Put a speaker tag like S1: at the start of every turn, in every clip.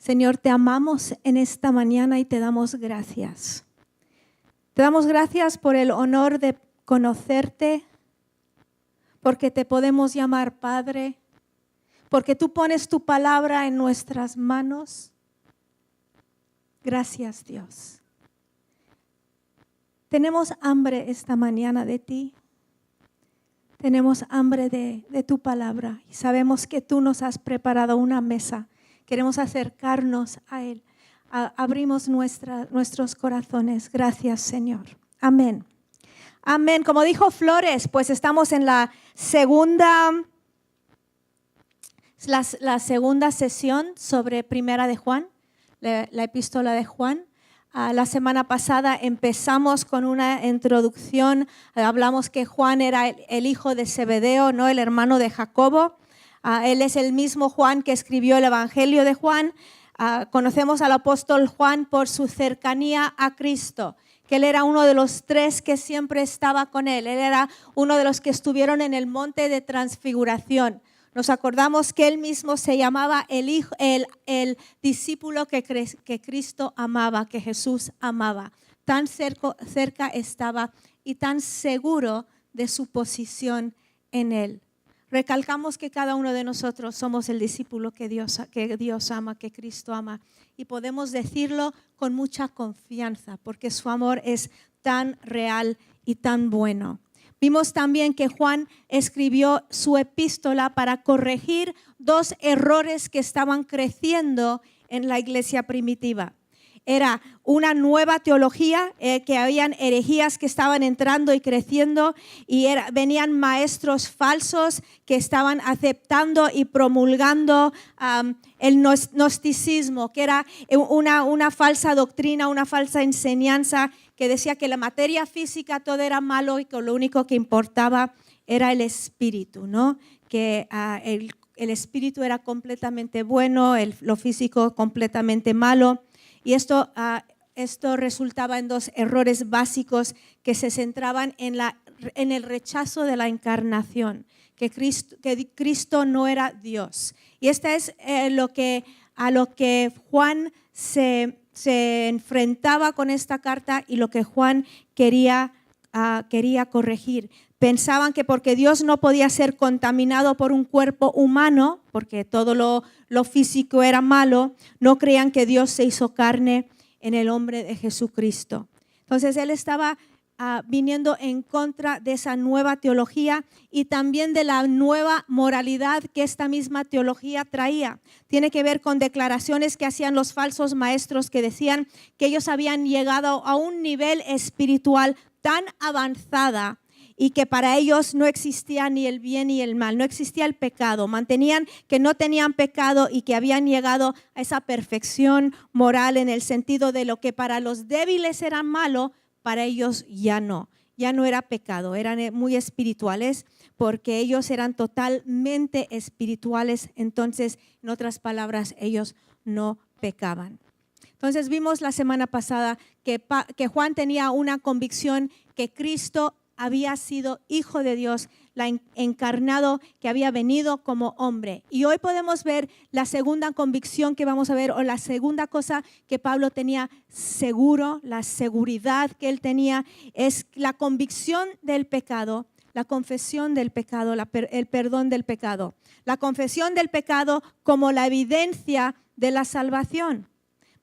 S1: Señor, te amamos en esta mañana y te damos gracias. Te damos gracias por el honor de conocerte, porque te podemos llamar Padre, porque tú pones tu palabra en nuestras manos. Gracias, Dios. Tenemos hambre esta mañana de ti. Tenemos hambre de tu palabra y sabemos que tú nos has preparado una mesa. Queremos acercarnos a Él. Abrimos nuestros corazones. Gracias, Señor. Amén. Amén. Como dijo Flores, pues estamos en la segunda sesión sobre Primera de Juan, la epístola de Juan. La semana pasada empezamos con una introducción. Hablamos que Juan era el hijo de Zebedeo, ¿no? El hermano de Jacobo. Él es el mismo Juan que escribió el Evangelio de Juan. Conocemos al apóstol Juan por su cercanía a Cristo, que él era uno de los tres que siempre estaba con él. Él era uno de los que estuvieron en el monte de transfiguración. Nos acordamos que él mismo se llamaba el discípulo que Cristo amaba, que Jesús amaba. Tan cerca estaba y tan seguro de su posición en él. Recalcamos que cada uno de nosotros somos el discípulo que Dios ama, que Cristo ama. Y podemos decirlo con mucha confianza porque su amor es tan real y tan bueno. Vimos también que Juan escribió su epístola para corregir dos errores que estaban creciendo en la iglesia primitiva. Era una nueva teología, que habían herejías que estaban entrando y creciendo y venían maestros falsos que estaban aceptando y promulgando el gnosticismo, que era una falsa doctrina, una falsa enseñanza que decía que la materia física todo era malo y que lo único que importaba era el espíritu, ¿no? Que el espíritu era completamente bueno, lo físico completamente malo. Y esto resultaba en dos errores básicos que se centraban en el rechazo de la encarnación, que Cristo no era Dios. Y esta es a lo que Juan se enfrentaba con esta carta y lo que Juan quería corregir. Pensaban que porque Dios no podía ser contaminado por un cuerpo humano, porque todo lo físico era malo, no creían que Dios se hizo carne en el hombre de Jesucristo. Entonces él estaba viniendo en contra de esa nueva teología y también de la nueva moralidad que esta misma teología traía. Tiene que ver con declaraciones que hacían los falsos maestros que decían que ellos habían llegado a un nivel espiritual tan avanzada y que para ellos no existía ni el bien ni el mal, no existía el pecado. Mantenían que no tenían pecado y que habían llegado a esa perfección moral en el sentido de lo que para los débiles era malo, para ellos ya no era pecado, eran muy espirituales porque ellos eran totalmente espirituales. Entonces, en otras palabras, ellos no pecaban. Entonces vimos la semana pasada que Juan tenía una convicción que Cristo había sido hijo de Dios, encarnado, que había venido como hombre. Y hoy podemos ver la segunda convicción que vamos a ver, o la segunda cosa que Pablo tenía seguro, la seguridad que él tenía, es la convicción del pecado, la confesión del pecado, el perdón del pecado. La confesión del pecado como la evidencia de la salvación.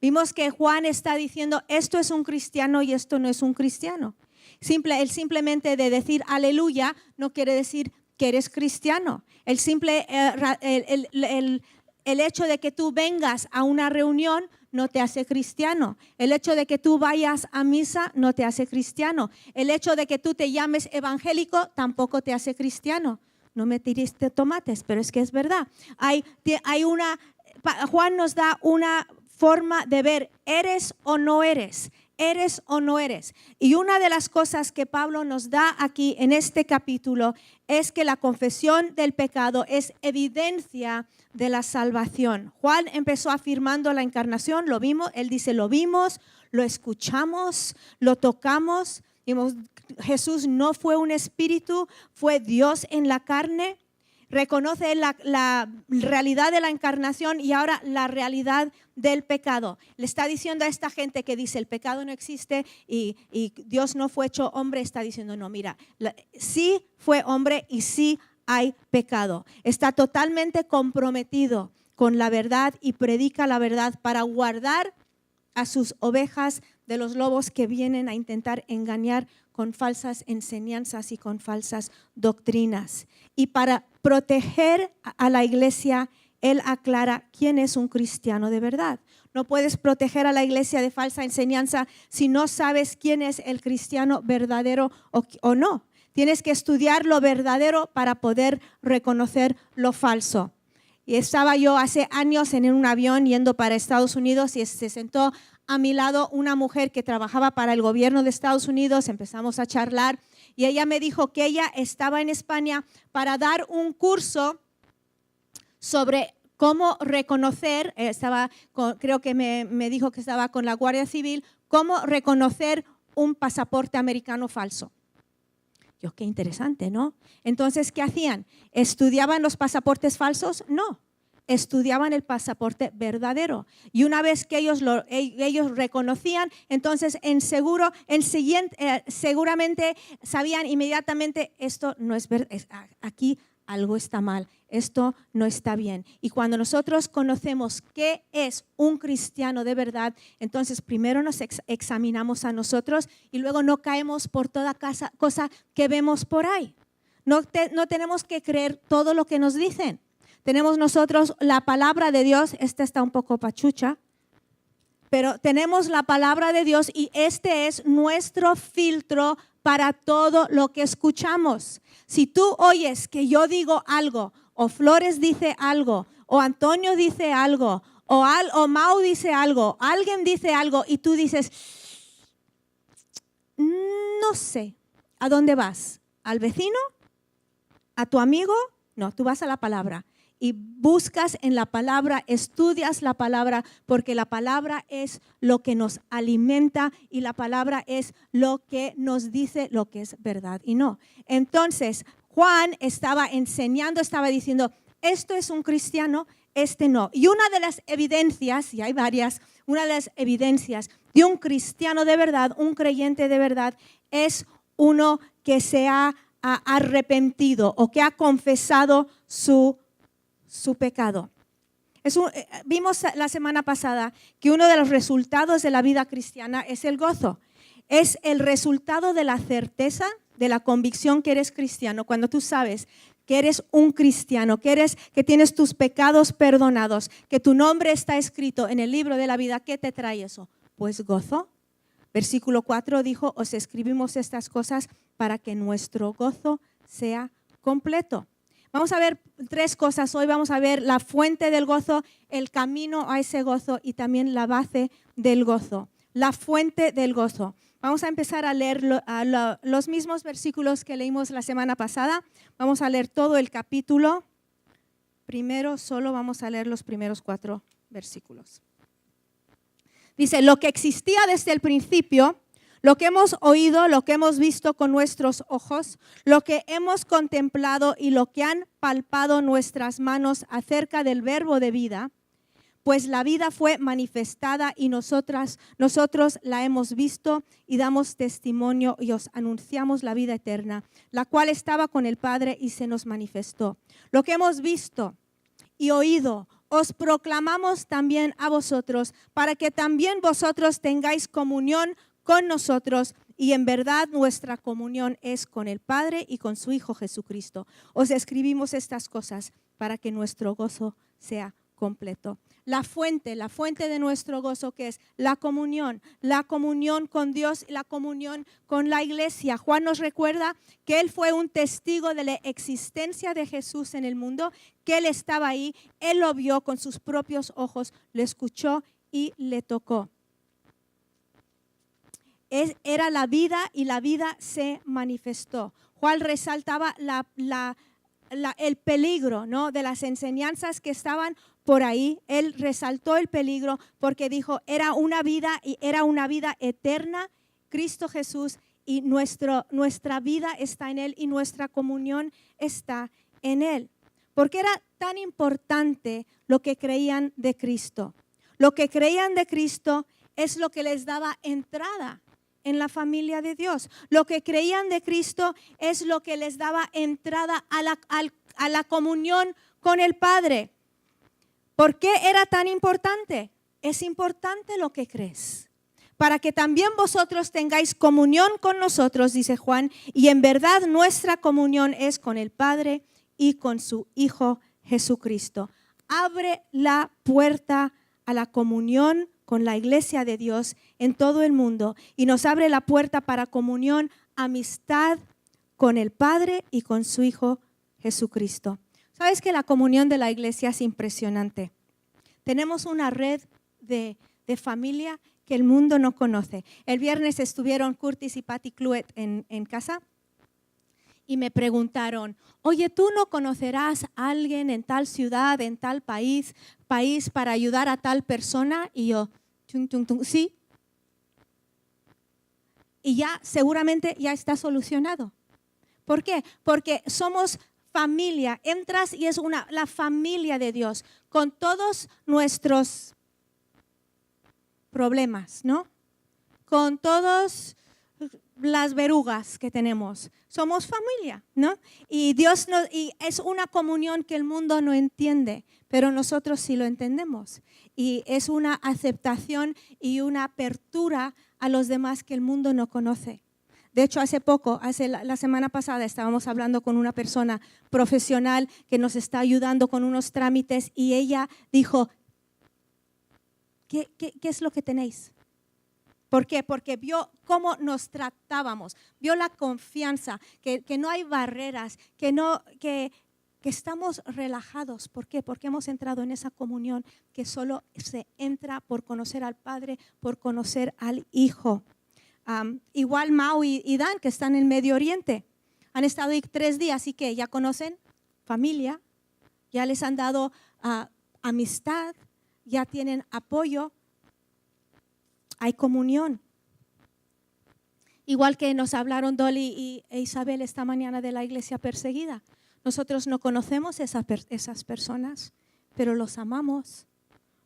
S1: Vimos que Juan está diciendo, esto es un cristiano y esto no es un cristiano. El simplemente de decir aleluya no quiere decir que eres cristiano. El hecho de que tú vengas a una reunión no te hace cristiano. El hecho de que tú vayas a misa no te hace cristiano. El hecho de que tú te llames evangélico tampoco te hace cristiano. No me tiraste tomates, pero es que es verdad. Juan nos da una forma de ver, ¿eres o no eres? ¿Eres o no eres? Y una de las cosas que Pablo nos da aquí en este capítulo es que la confesión del pecado es evidencia de la salvación. Juan empezó afirmando la encarnación, lo vimos, él dice, lo vimos, lo escuchamos, lo tocamos. Jesús no fue un espíritu, fue Dios en la carne. reconoce la realidad de la encarnación y ahora la realidad del pecado. Le está diciendo a esta gente que dice el pecado no existe y Dios no fue hecho hombre, está diciendo no, mira, sí fue hombre y sí hay pecado. Está totalmente comprometido con la verdad y predica la verdad para guardar a sus ovejas de los lobos que vienen a intentar engañar con falsas enseñanzas y con falsas doctrinas. Y para proteger a la iglesia, él aclara quién es un cristiano de verdad. No puedes proteger a la iglesia de falsa enseñanza si no sabes quién es el cristiano verdadero o no. Tienes que estudiar lo verdadero para poder reconocer lo falso. Y estaba yo hace años en un avión yendo para Estados Unidos y se sentó a mi lado una mujer que trabajaba para el gobierno de Estados Unidos. Empezamos a charlar y ella me dijo que ella estaba en España para dar un curso sobre cómo reconocer, creo que me dijo que estaba con la Guardia Civil, cómo reconocer un pasaporte americano falso. Yo, qué interesante, ¿no? Entonces, ¿qué hacían? ¿Estudiaban los pasaportes falsos? No, estudiaban el pasaporte verdadero. Y una vez que ellos reconocían, entonces seguramente sabían inmediatamente, esto no es verdad, aquí algo está mal, esto no está bien. Y cuando nosotros conocemos qué es un cristiano de verdad, entonces primero nos examinamos a nosotros y luego no caemos por toda cosa que vemos por ahí. No tenemos que creer todo lo que nos dicen. Tenemos nosotros la palabra de Dios, esta está un poco pachucha, pero tenemos la palabra de Dios y este es nuestro filtro para todo lo que escuchamos. Si tú oyes que yo digo algo, o Flores dice algo, o Antonio dice algo, o Mau dice algo, alguien dice algo y tú dices, no sé, ¿a dónde vas? ¿Al vecino? ¿A tu amigo? No, tú vas a la palabra. Y buscas en la palabra, estudias la palabra, porque la palabra es lo que nos alimenta y la palabra es lo que nos dice lo que es verdad y no. Entonces, Juan estaba enseñando, estaba diciendo, esto es un cristiano, este no. Y una de las evidencias, y hay varias, una de las evidencias de un cristiano de verdad, un creyente de verdad, es uno que se ha arrepentido o que ha confesado su pecado. Vimos la semana pasada que uno de los resultados de la vida cristiana es el gozo. Es el resultado de la certeza, de la convicción que eres cristiano. Cuando tú sabes que eres un cristiano, que tienes tus pecados perdonados, que tu nombre está escrito en el libro de la vida, ¿qué te trae eso? Pues gozo. Versículo 4 dijo, os escribimos estas cosas para que nuestro gozo sea completo. Vamos a ver tres cosas hoy. Vamos a ver la fuente del gozo, el camino a ese gozo y también la base del gozo. La fuente del gozo. Vamos a empezar a leer los mismos versículos que leímos la semana pasada. Vamos a leer todo el capítulo. Primero solo vamos a leer los primeros 4 versículos. Dice, lo que existía desde el principio, lo que hemos oído, lo que hemos visto con nuestros ojos, lo que hemos contemplado y lo que han palpado nuestras manos acerca del verbo de vida, pues la vida fue manifestada y nosotros la hemos visto y damos testimonio y os anunciamos la vida eterna, la cual estaba con el Padre y se nos manifestó. Lo que hemos visto y oído, os proclamamos también a vosotros, para que también vosotros tengáis comunión con nosotros, y en verdad nuestra comunión es con el Padre y con su Hijo Jesucristo. Os escribimos estas cosas para que nuestro gozo sea completo. La fuente de nuestro gozo, que es la comunión con Dios y la comunión con la iglesia. Juan nos recuerda que él fue un testigo de la existencia de Jesús en el mundo, que él estaba ahí, él lo vio con sus propios ojos, lo escuchó y le tocó. Era la vida y la vida se manifestó. Juan resaltaba el peligro, ¿no?, de las enseñanzas que estaban por ahí. Él resaltó el peligro porque dijo, era una vida y era una vida eterna, Cristo Jesús, y nuestra vida está en Él y nuestra comunión está en Él. ¿Por qué era tan importante lo que creían de Cristo? Lo que creían de Cristo es lo que les daba entrada en la familia de Dios. Lo que creían de Cristo es lo que les daba entrada a la comunión con el Padre. ¿Por qué era tan importante? Es importante lo que crees, para que también vosotros tengáis comunión con nosotros, dice Juan, y en verdad nuestra comunión es con el Padre y con su Hijo Jesucristo. Abre la puerta a la comunión con la iglesia de Dios en todo el mundo y nos abre la puerta para comunión, amistad con el Padre y con su Hijo Jesucristo. ¿Sabes que la comunión de la iglesia es impresionante? Tenemos una red de familia que el mundo no conoce. El viernes estuvieron Curtis y Patty Cluet en casa y me preguntaron, oye, ¿tú no conocerás a alguien en tal ciudad, en tal país para ayudar a tal persona? Y yo, sí. Y ya seguramente ya está solucionado. ¿Por qué? Porque somos familia. Entras y es la familia de Dios con todos nuestros problemas, ¿no? Con todas las verrugas que tenemos. Somos familia, ¿no? Y y es una comunión que el mundo no entiende, pero nosotros sí lo entendemos. Y es una aceptación y una apertura a los demás que el mundo no conoce. De hecho, la semana pasada estábamos hablando con una persona profesional que nos está ayudando con unos trámites y ella dijo, ¿qué es lo que tenéis? ¿Por qué? Porque vio cómo nos tratábamos, vio la confianza, que no hay barreras, que estamos relajados. ¿Por qué? Porque hemos entrado en esa comunión que solo se entra por conocer al Padre, por conocer al Hijo. Igual Mau y Dan, que están en Medio Oriente, han estado ahí 3 días y que ya conocen familia, ya les han dado amistad, ya tienen apoyo. Hay comunión. Igual que nos hablaron Dolly e Isabel esta mañana de la iglesia perseguida. Nosotros no conocemos esas personas, pero los amamos.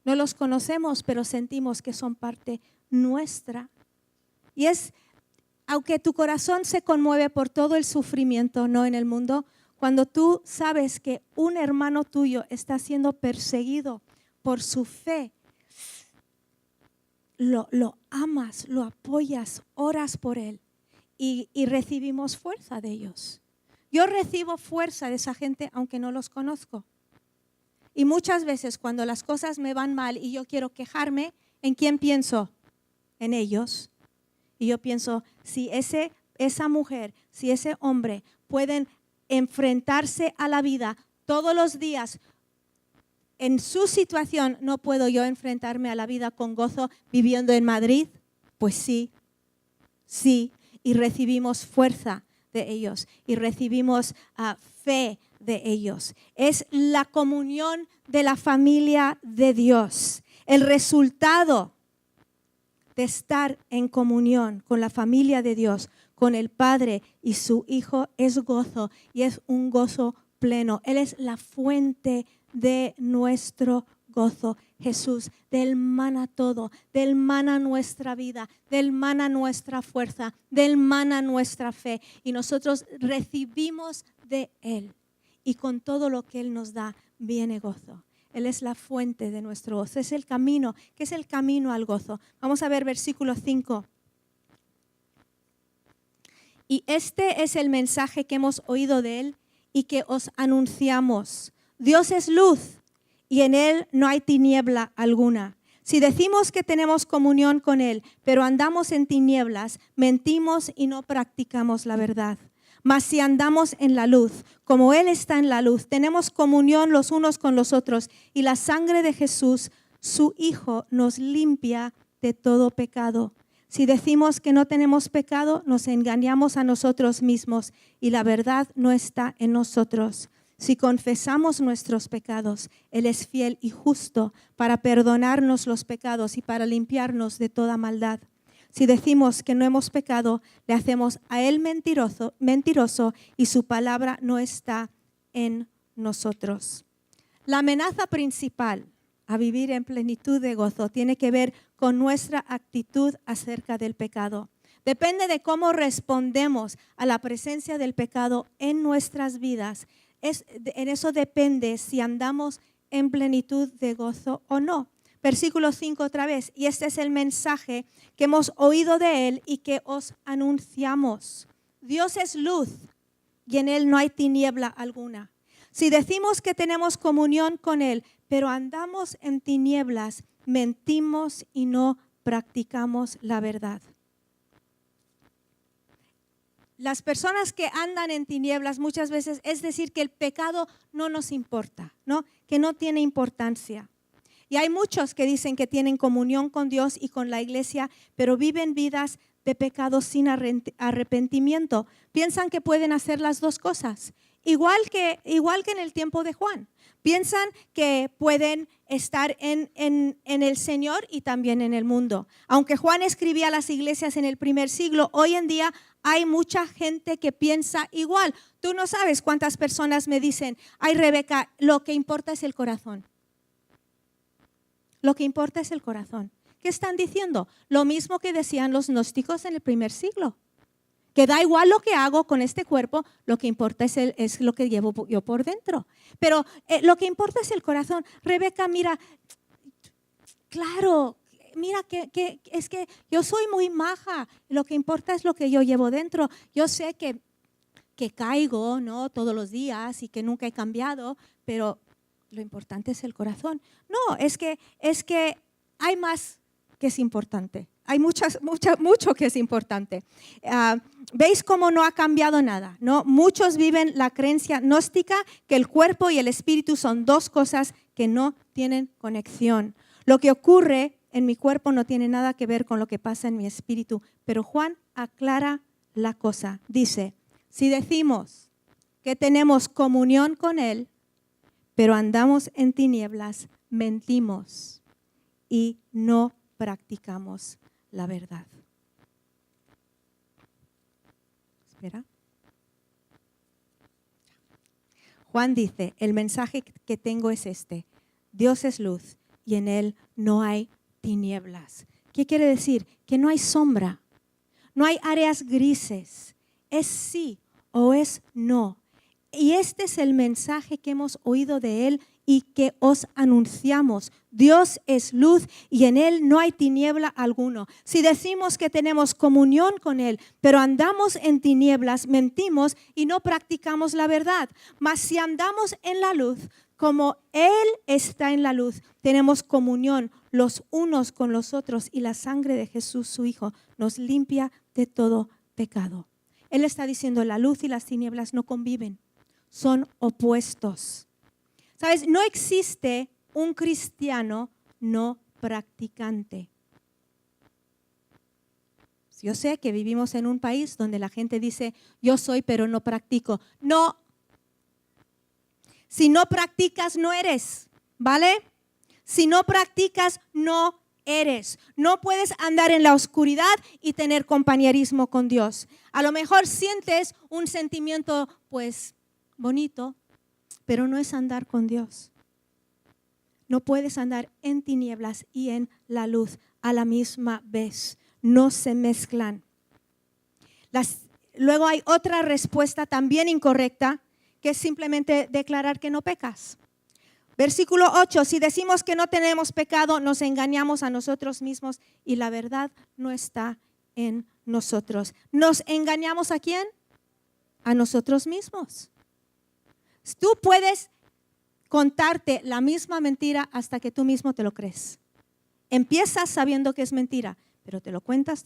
S1: No los conocemos, pero sentimos que son parte nuestra. Y aunque tu corazón se conmueve por todo el sufrimiento, no en el mundo, cuando tú sabes que un hermano tuyo está siendo perseguido por su fe, lo amas, lo apoyas, oras por él y recibimos fuerza de ellos. Yo recibo fuerza de esa gente aunque no los conozco. Y muchas veces cuando las cosas me van mal y yo quiero quejarme, ¿en quién pienso? En ellos. Y yo pienso, si esa mujer, si ese hombre pueden enfrentarse a la vida todos los días, en su situación, ¿no puedo yo enfrentarme a la vida con gozo viviendo en Madrid? Pues sí, y recibimos fuerza de ellos y recibimos fe de ellos. Es la comunión de la familia de Dios. El resultado de estar en comunión con la familia de Dios, con el Padre y su Hijo, es gozo y es un gozo pleno. Él es la fuente de nuestro gozo. Jesús, del mana todo, del mana nuestra vida, del mana nuestra fuerza, del mana nuestra fe. Y nosotros recibimos de Él. Y con todo lo que Él nos da, viene gozo. Él es la fuente de nuestro gozo. Es el camino. ¿Qué es el camino al gozo? Vamos a ver versículo 5. Y este es el mensaje que hemos oído de Él y que os anunciamos. Dios es luz y en Él no hay tiniebla alguna. Si decimos que tenemos comunión con Él, pero andamos en tinieblas, mentimos y no practicamos la verdad. Mas si andamos en la luz, como Él está en la luz, tenemos comunión los unos con los otros y la sangre de Jesús, su Hijo, nos limpia de todo pecado. Si decimos que no tenemos pecado, nos engañamos a nosotros mismos y la verdad no está en nosotros. Si confesamos nuestros pecados, Él es fiel y justo para perdonarnos los pecados y para limpiarnos de toda maldad. Si decimos que no hemos pecado, le hacemos a Él mentiroso y su palabra no está en nosotros. La amenaza principal a vivir en plenitud de gozo tiene que ver con nuestra actitud acerca del pecado. Depende de cómo respondemos a la presencia del pecado en nuestras vidas. En eso depende si andamos en plenitud de gozo o no. Versículo 5 otra vez. Y este es el mensaje que hemos oído de Él y que os anunciamos. Dios es luz y en Él no hay tiniebla alguna. Si decimos que tenemos comunión con Él, pero andamos en tinieblas, mentimos y no practicamos la verdad. Las personas que andan en tinieblas muchas veces es decir que el pecado no nos importa, ¿no? Que no tiene importancia. Y hay muchos que dicen que tienen comunión con Dios y con la iglesia, pero viven vidas de pecado sin arrepentimiento. Piensan que pueden hacer las dos cosas, igual que en el tiempo de Juan. Piensan que pueden estar en el Señor y también en el mundo. Aunque Juan escribía a las iglesias en el primer siglo, hoy en día hay mucha gente que piensa igual. Tú no sabes cuántas personas me dicen, ay Rebeca, lo que importa es el corazón. Lo que importa es el corazón. ¿Qué están diciendo? Lo mismo que decían los gnósticos en el primer siglo. Que da igual lo que hago con este cuerpo, lo que importa es lo que llevo yo por dentro. Pero lo que importa es el corazón. Rebeca, mira, claro, mira que es que yo soy muy maja. Lo que importa es lo que yo llevo dentro. Yo sé que caigo, ¿no? Todos los días y que nunca he cambiado, pero lo importante es el corazón. No, es que hay más que es importante. Hay mucho que es importante. ¿Veis cómo no ha cambiado nada? ¿No? Muchos viven la creencia gnóstica que el cuerpo y el espíritu son dos cosas que no tienen conexión. Lo que ocurre en mi cuerpo no tiene nada que ver con lo que pasa en mi espíritu. Pero Juan aclara la cosa. Dice, si decimos que tenemos comunión con Él, pero andamos en tinieblas, mentimos y no practicamos la verdad. Espera. Juan dice, el mensaje que tengo es este. Dios es luz y en Él no hay tinieblas. ¿Qué quiere decir? Que no hay sombra, no hay áreas grises. Es sí o es no. Y este es el mensaje que hemos oído de Él y que os anunciamos. Dios es luz y en Él no hay tiniebla alguno. Si decimos que tenemos comunión con Él, pero andamos en tinieblas, mentimos y no practicamos la verdad. Mas si andamos en la luz, como Él está en la luz, tenemos comunión los unos con los otros y la sangre de Jesús, su Hijo, nos limpia de todo pecado. Él está diciendo, la luz y las tinieblas no conviven. Son opuestos. ¿Sabes? No existe un cristiano no practicante. Yo sé que vivimos en un país donde la gente dice, yo soy pero no practico. No. Si no practicas, no eres. ¿Vale? Si no practicas, no eres. No puedes andar en la oscuridad y tener compañerismo con Dios. A lo mejor sientes un sentimiento, pues, bonito, pero no es andar con Dios. No puedes andar en tinieblas y en la luz a la misma vez. No se mezclan. Luego hay otra respuesta también incorrecta, que es simplemente declarar que no pecas. Versículo 8, si decimos que no tenemos pecado, nos engañamos a nosotros mismos y la verdad no está en nosotros. ¿Nos engañamos a quién? A nosotros mismos. Tú puedes contarte la misma mentira hasta que tú mismo te lo crees. Empiezas sabiendo que es mentira, pero te lo cuentas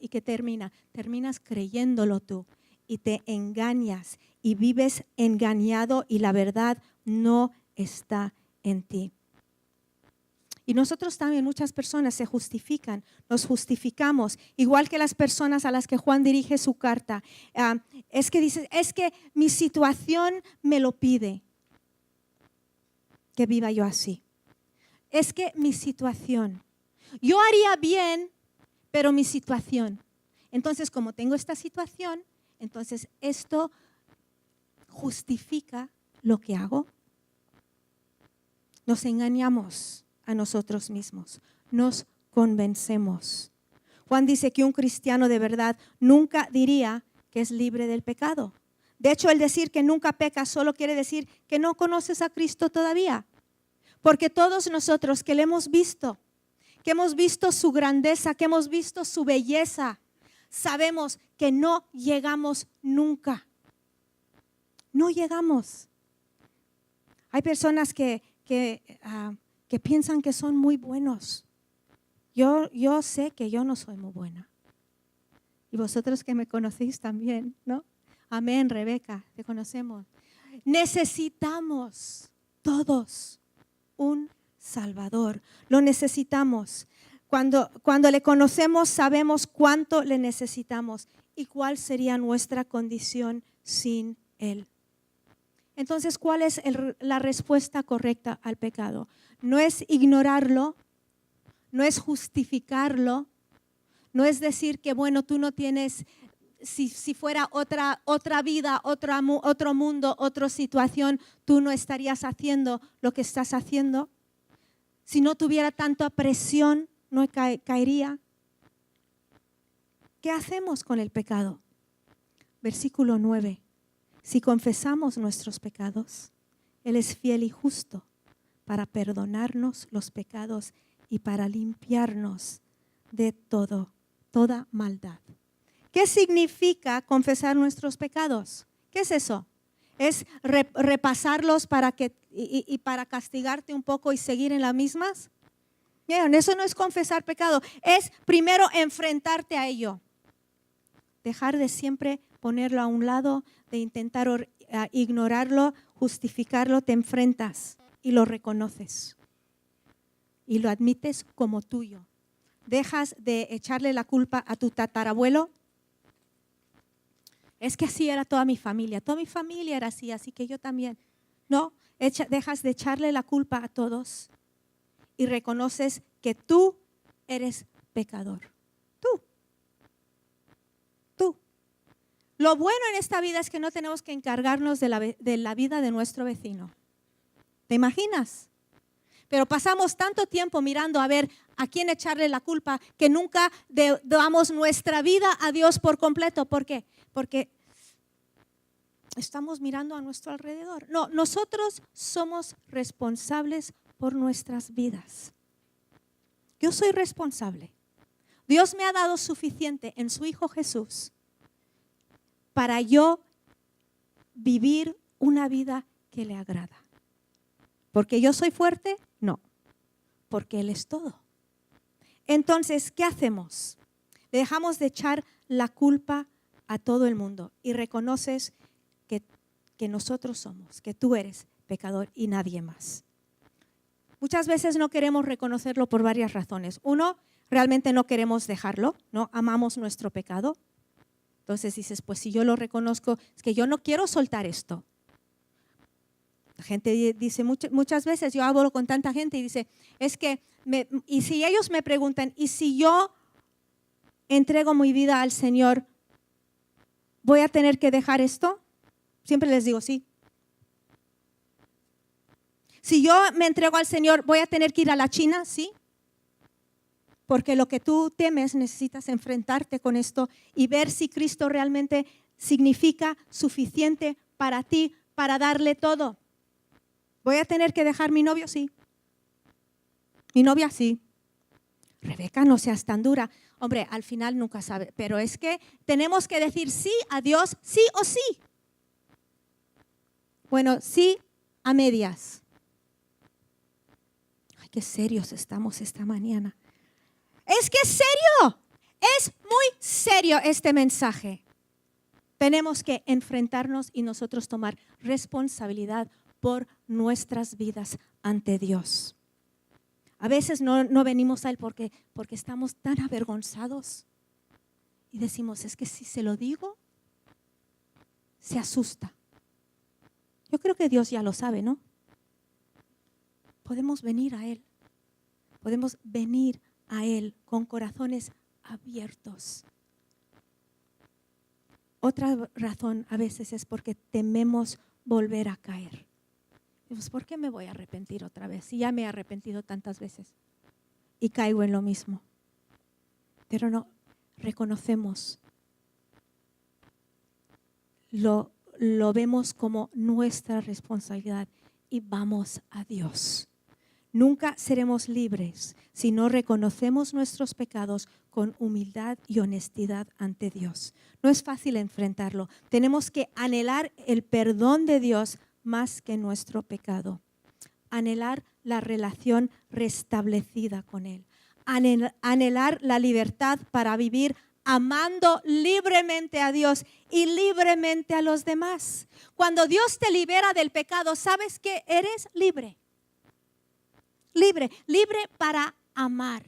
S1: y ¿qué termina? Terminas creyéndolo tú y te engañas y vives engañado y la verdad no está en ti. Y nosotros también, muchas personas se justifican, nos justificamos, igual que las personas a las que Juan dirige su carta. Es que dice, es que mi situación me lo pide que viva yo así. Es que mi situación, yo haría bien, pero mi situación. Entonces, como tengo esta situación, entonces esto justifica lo que hago? Nos engañamos a nosotros mismos, nos convencemos. Juan dice que un cristiano de verdad nunca diría que es libre del pecado. De hecho, el decir que nunca pecas solo quiere decir que no conoces a Cristo todavía. Porque todos nosotros que le hemos visto, que hemos visto su grandeza, que hemos visto su belleza, sabemos que no llegamos nunca. No llegamos. Hay personas que piensan que son muy buenos. Yo sé que yo no soy muy buena. Y vosotros que me conocéis también, ¿no? Amén, Rebeca, te conocemos. Necesitamos todos un Salvador. Lo necesitamos. Cuando le conocemos sabemos cuánto le necesitamos y cuál sería nuestra condición sin Él. Entonces, ¿cuál es la respuesta correcta al pecado? No es ignorarlo, no es justificarlo, no es decir que, bueno, tú no tienes, si fuera otra vida, otro mundo, otra situación, tú no estarías haciendo lo que estás haciendo. Si no tuviera tanta presión, no caería. ¿Qué hacemos con el pecado? Versículo 9. Si confesamos nuestros pecados, Él es fiel y justo para perdonarnos los pecados y para limpiarnos de toda maldad. ¿Qué significa confesar nuestros pecados? ¿Qué es eso? ¿Es repasarlos para castigarte un poco y seguir en las mismas? Bien, eso no es confesar pecado, es primero enfrentarte a ello. Dejar de siempre ponerlo a un lado, de intentar ignorarlo, justificarlo, te enfrentas y lo reconoces y lo admites como tuyo. Dejas de echarle la culpa a tu tatarabuelo. Es que así era toda mi familia era así, así que yo también. No, dejas de echarle la culpa a todos y reconoces que tú eres pecador. Tú. Lo bueno en esta vida es que no tenemos que encargarnos de la vida de nuestro vecino. ¿Te imaginas? Pero pasamos tanto tiempo mirando a ver a quién echarle la culpa que nunca damos nuestra vida a Dios por completo. ¿Por qué? Porque estamos mirando a nuestro alrededor. No, nosotros somos responsables por nuestras vidas. Yo soy responsable. Dios me ha dado suficiente en su Hijo Jesús para yo vivir una vida que le agrada. ¿Porque yo soy fuerte? No, porque Él es todo. Entonces, ¿qué hacemos? Dejamos de echar la culpa a todo el mundo y reconoces que nosotros somos, que tú eres pecador y nadie más. Muchas veces no queremos reconocerlo por varias razones. Uno, realmente no queremos dejarlo, ¿no? Amamos nuestro pecado. Entonces dices, pues si yo lo reconozco, es que yo no quiero soltar esto. La gente dice muchas veces, yo hablo con tanta gente y dice, es que, y si ellos me preguntan, ¿y si yo entrego mi vida al Señor, voy a tener que dejar esto? Siempre les digo, sí. Si yo me entrego al Señor, ¿voy a tener que ir a la China? Sí. Porque lo que tú temes, necesitas enfrentarte con esto y ver si Cristo realmente significa suficiente para ti, para darle todo. ¿Voy a tener que dejar mi novio? Sí. Mi novia, sí. Rebeca, no seas tan dura. Hombre, al final nunca sabe, pero es que tenemos que decir sí a Dios, sí o sí. Bueno, sí a medias. Ay, qué serios estamos esta mañana. Es que es serio, es muy serio este mensaje. Tenemos que enfrentarnos y nosotros tomar responsabilidad por nuestras vidas ante Dios. A veces no venimos a Él porque estamos tan avergonzados y decimos, es que si se lo digo, se asusta. Yo creo que Dios ya lo sabe, ¿no? Podemos venir a Él. Podemos venir a Él con corazones abiertos. Otra razón a veces es porque tememos volver a caer. Pues, ¿por qué me voy a arrepentir otra vez? Si ya me he arrepentido tantas veces y caigo en lo mismo. Pero no, reconocemos, lo vemos como nuestra responsabilidad y vamos a Dios. Nunca seremos libres si no reconocemos nuestros pecados con humildad y honestidad ante Dios. No es fácil enfrentarlo. Tenemos que anhelar el perdón de Dios más que nuestro pecado. Anhelar la relación restablecida con Él. Anhelar la libertad para vivir amando libremente a Dios y libremente a los demás. Cuando Dios te libera del pecado, ¿sabes que eres libre? Libre para amar,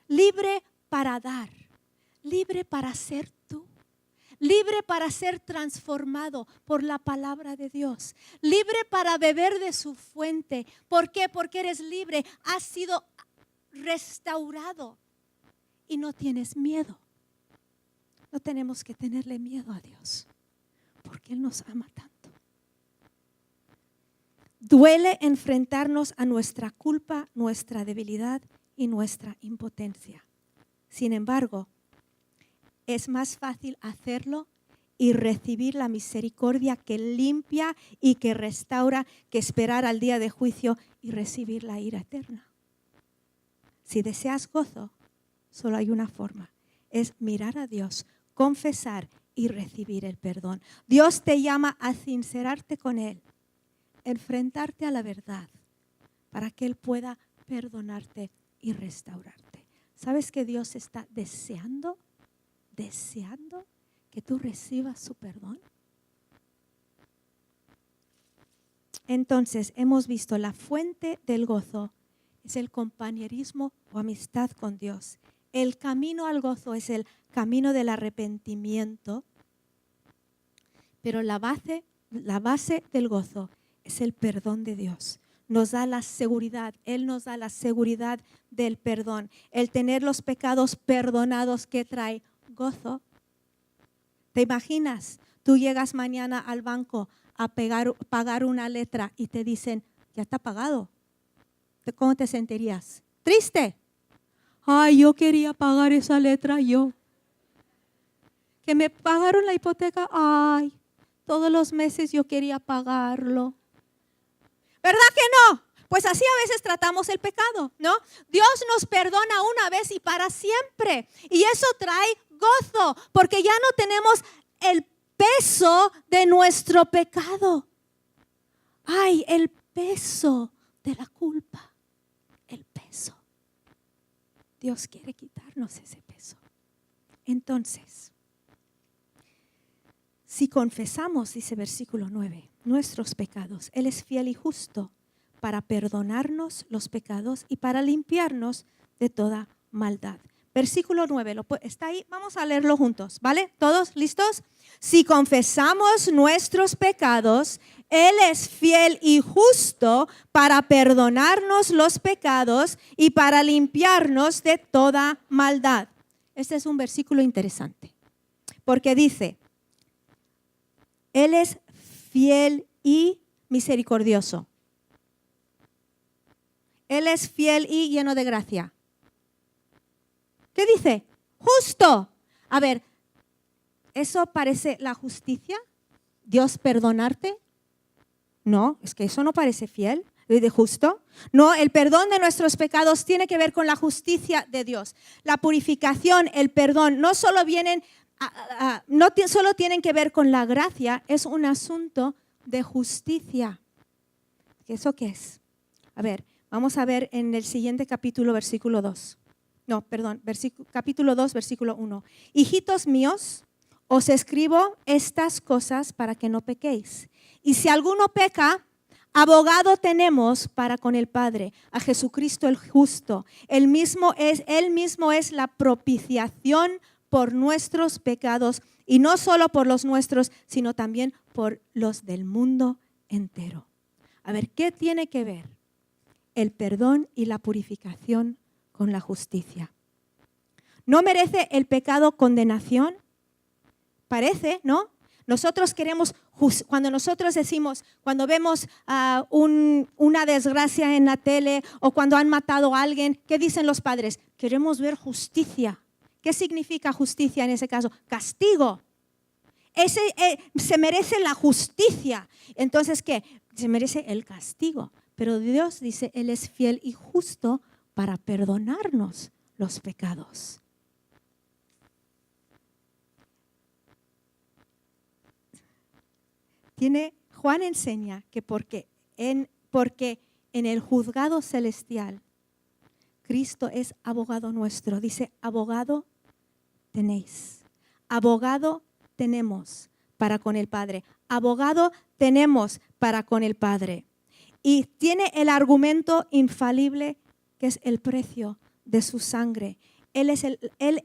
S1: libre para dar, libre para ser tú, libre para ser transformado por la palabra de Dios, libre para beber de su fuente. ¿Por qué? Porque eres libre, has sido restaurado y no tienes miedo. No tenemos que tenerle miedo a Dios, porque Él nos ama tanto. Duele enfrentarnos a nuestra culpa, nuestra debilidad y nuestra impotencia. Sin embargo, es más fácil hacerlo y recibir la misericordia que limpia y que restaura que esperar al día de juicio y recibir la ira eterna. Si deseas gozo, solo hay una forma, es mirar a Dios, confesar y recibir el perdón. Dios te llama a sincerarte con Él, enfrentarte a la verdad para que Él pueda perdonarte y restaurarte. ¿Sabes que Dios está deseando que tú recibas su perdón? Entonces, hemos visto la fuente del gozo es el compañerismo o amistad con Dios. El camino al gozo es el camino del arrepentimiento, pero la base del gozo es el perdón de Dios. Nos da la seguridad, Él nos da la seguridad del perdón. El tener los pecados perdonados que trae gozo. ¿Te imaginas? Tú llegas mañana al banco a pagar una letra y te dicen, ya está pagado. ¿Cómo te sentirías? ¿Triste? Ay, yo quería pagar esa letra yo. Que me pagaron la hipoteca, ay, todos los meses yo quería pagarlo. ¿Verdad que no? Pues así a veces tratamos el pecado, ¿no? Dios nos perdona una vez y para siempre. Y eso trae gozo, porque ya no tenemos el peso de nuestro pecado. Ay, el peso de la culpa. El peso. Dios quiere quitarnos ese peso. Entonces, si confesamos, dice versículo 9, nuestros pecados, Él es fiel y justo para perdonarnos los pecados y para limpiarnos de toda maldad. Versículo 9, ¿está ahí? Vamos a leerlo juntos, ¿vale? ¿Todos listos? Si confesamos nuestros pecados, Él es fiel y justo para perdonarnos los pecados y para limpiarnos de toda maldad. Este es un versículo interesante, porque dice, Él es fiel y misericordioso. Él es fiel y lleno de gracia. ¿Qué dice? Justo. A ver, ¿eso parece la justicia? ¿Dios perdonarte? No, es que eso no parece fiel, de justo. No, el perdón de nuestros pecados tiene que ver con la justicia de Dios. La purificación, el perdón, no solo solo tienen que ver con la gracia, es un asunto de justicia. ¿Eso qué es? A ver, vamos a ver en el siguiente capítulo, versículo 2. No, perdón, capítulo 2, versículo 1. Hijitos míos, os escribo estas cosas para que no pequéis. Y si alguno peca, abogado tenemos para con el Padre, a Jesucristo el justo. Él mismo es la propiciación por nuestros pecados, y no solo por los nuestros, sino también por los del mundo entero. A ver, ¿qué tiene que ver el perdón y la purificación con la justicia? ¿No merece el pecado condenación? Parece, ¿no? Nosotros queremos, cuando nosotros decimos, cuando vemos una desgracia en la tele o cuando han matado a alguien, ¿qué dicen los padres? Queremos ver justicia. ¿Qué significa justicia en ese caso? Castigo. Se merece la justicia. Entonces, ¿qué? Se merece el castigo. Pero Dios dice, Él es fiel y justo para perdonarnos los pecados. Juan enseña que porque en el juzgado celestial Cristo es abogado nuestro. Dice, abogado tenéis. Abogado tenemos para con el Padre. Abogado tenemos para con el Padre. Y tiene el argumento infalible que es el precio de su sangre. Él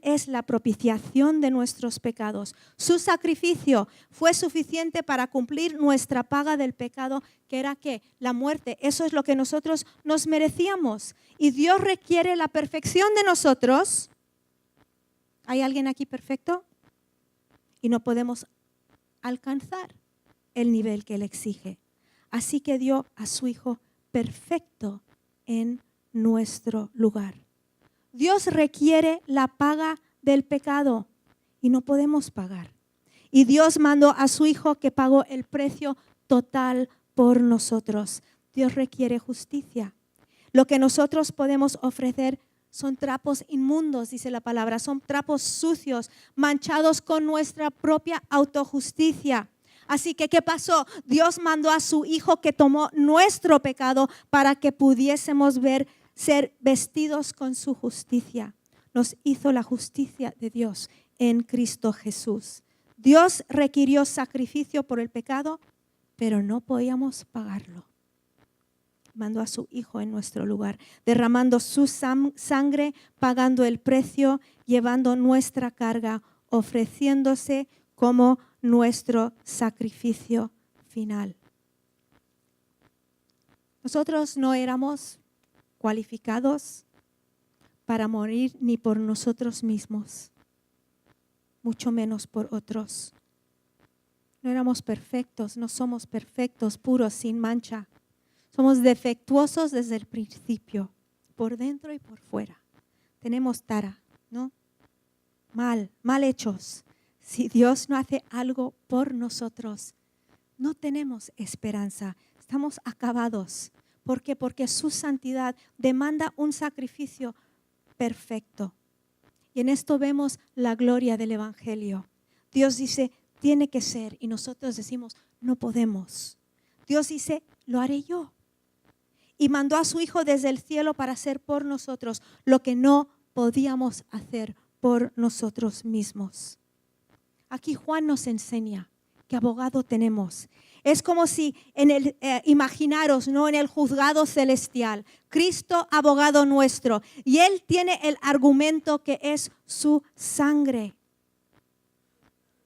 S1: es la propiciación de nuestros pecados. Su sacrificio fue suficiente para cumplir nuestra paga del pecado, que era ¿qué? La muerte. Eso es lo que nosotros nos merecíamos. Y Dios requiere la perfección de nosotros. ¿Hay alguien aquí perfecto? Y no podemos alcanzar el nivel que Él exige. Así que dio a su Hijo perfecto en nuestro lugar. Dios requiere la paga del pecado y no podemos pagar. Y Dios mandó a su Hijo que pagó el precio total por nosotros. Dios requiere justicia. Lo que nosotros podemos ofrecer son trapos inmundos, dice la palabra. Son trapos sucios, manchados con nuestra propia autojusticia. Así que, ¿qué pasó? Dios mandó a su Hijo que tomó nuestro pecado para que pudiésemos ser vestidos con su justicia. Nos hizo la justicia de Dios en Cristo Jesús. Dios requirió sacrificio por el pecado, pero no podíamos pagarlo. Mandó a su Hijo en nuestro lugar, derramando su sangre, pagando el precio, llevando nuestra carga, ofreciéndose como nuestro sacrificio final. Nosotros no éramos cualificados para morir ni por nosotros mismos, mucho menos por otros. No éramos perfectos, no somos perfectos, puros, sin mancha. Somos defectuosos desde el principio, por dentro y por fuera. Tenemos tara, ¿no? Mal hechos. Si Dios no hace algo por nosotros, no tenemos esperanza. Estamos acabados. ¿Por qué? Porque su santidad demanda un sacrificio perfecto. Y en esto vemos la gloria del Evangelio. Dios dice, tiene que ser. Y nosotros decimos, no podemos. Dios dice, lo haré yo. Y mandó a su Hijo desde el cielo para hacer por nosotros lo que no podíamos hacer por nosotros mismos. Aquí Juan nos enseña qué abogado tenemos. Es como si imaginaros, ¿no? En el juzgado celestial, Cristo abogado nuestro, y Él tiene el argumento que es su sangre.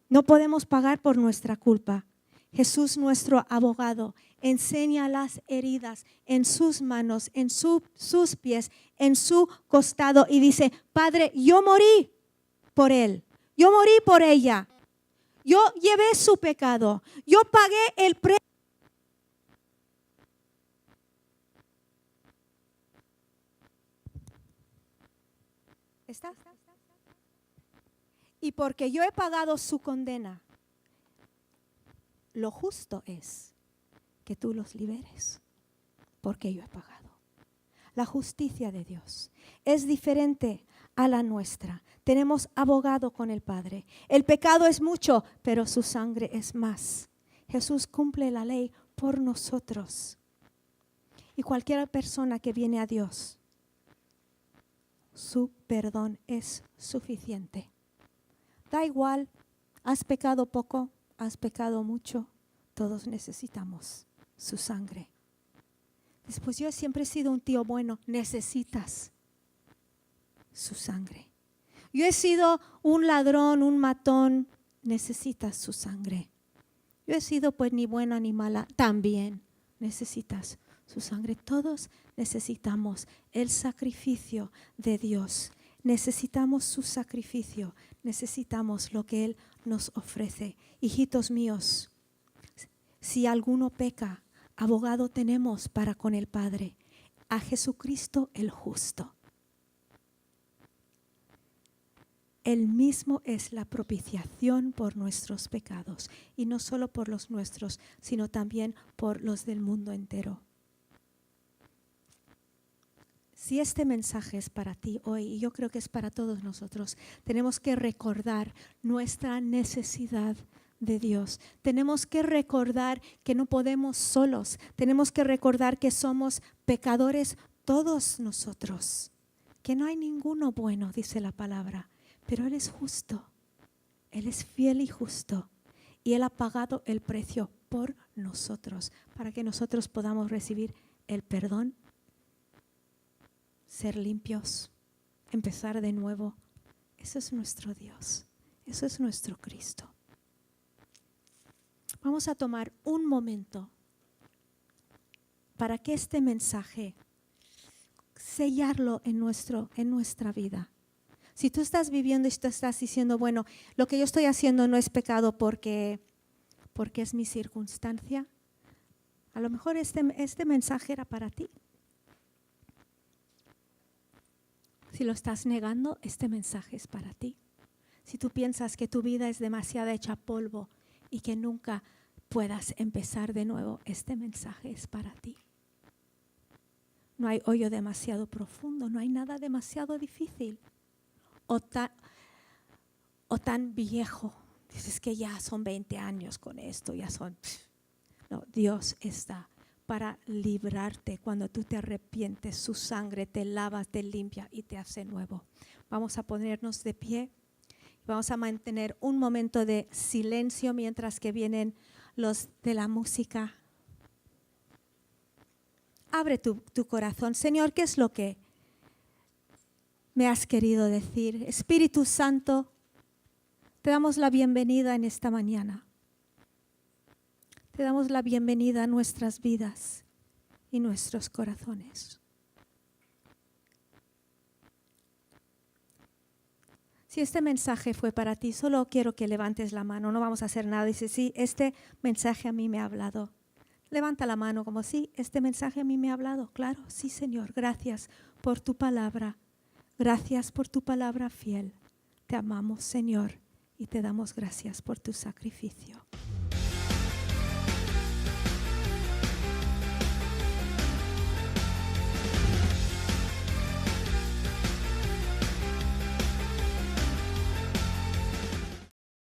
S1: No podemos pagar por nuestra culpa. Jesús, nuestro abogado, enseña las heridas en sus manos, en sus pies, en su costado y dice, Padre, yo morí por Él, yo morí por ella. Yo llevé su pecado. Yo pagué el precio. ¿Está? Y porque yo he pagado su condena, lo justo es que tú los liberes, porque yo he pagado. La justicia de Dios es diferente a la nuestra. Tenemos abogado con el Padre. El pecado es mucho, pero su sangre es más. Jesús cumple la ley por nosotros. Y cualquier persona que viene a Dios, su perdón es suficiente. Da igual, has pecado poco, has pecado mucho, todos necesitamos su sangre. Después, yo siempre he sido un tío bueno, necesitas su sangre. Yo he sido un ladrón, un matón, necesitas su sangre. Yo he sido pues ni buena ni mala, también necesitas su sangre. Todos necesitamos el sacrificio de Dios. necesitamos su sacrificio, necesitamos lo que Él nos ofrece. Hijitos míos, si alguno peca, abogado tenemos para con el Padre, a Jesucristo el justo. Él mismo es la propiciación por nuestros pecados, y no solo por los nuestros, sino también por los del mundo entero. Si este mensaje es para ti hoy, y yo creo que es para todos nosotros, tenemos que recordar nuestra necesidad de Dios. Tenemos que recordar que no podemos solos. Tenemos que recordar que somos pecadores todos nosotros. Que no hay ninguno bueno, dice la palabra. Pero Él es justo. Él es fiel y justo. Y Él ha pagado el precio por nosotros, para que nosotros podamos recibir el perdón, ser limpios, empezar de nuevo. Eso es nuestro Dios. Eso es nuestro Cristo. Vamos a tomar un momento para que este mensaje, sellarlo en nuestra vida. Si tú estás viviendo y tú estás diciendo, bueno, lo que yo estoy haciendo no es pecado porque es mi circunstancia, a lo mejor este mensaje era para ti. Si lo estás negando, este mensaje es para ti. Si tú piensas que tu vida es demasiado hecha polvo y que nunca puedas empezar de nuevo, este mensaje es para ti. No hay hoyo demasiado profundo, no hay nada demasiado difícil o tan viejo. Dices que ya son 20 años con esto, ya son... No, Dios está para librarte. Cuando tú te arrepientes, su sangre te lava, te limpia y te hace nuevo. Vamos a ponernos de pie. Vamos a mantener un momento de silencio mientras que vienen los de la música. Abre tu corazón. Señor, ¿qué es lo que me has querido decir? Espíritu Santo, te damos la bienvenida en esta mañana. Te damos la bienvenida a nuestras vidas y nuestros corazones. Si este mensaje fue para ti, solo quiero que levantes la mano. No vamos a hacer nada. Dice, sí, este mensaje a mí me ha hablado. Levanta la mano como, sí, este mensaje a mí me ha hablado. Claro, sí, Señor, gracias por tu palabra. Gracias por tu palabra fiel. Te amamos, Señor, y te damos gracias por tu sacrificio.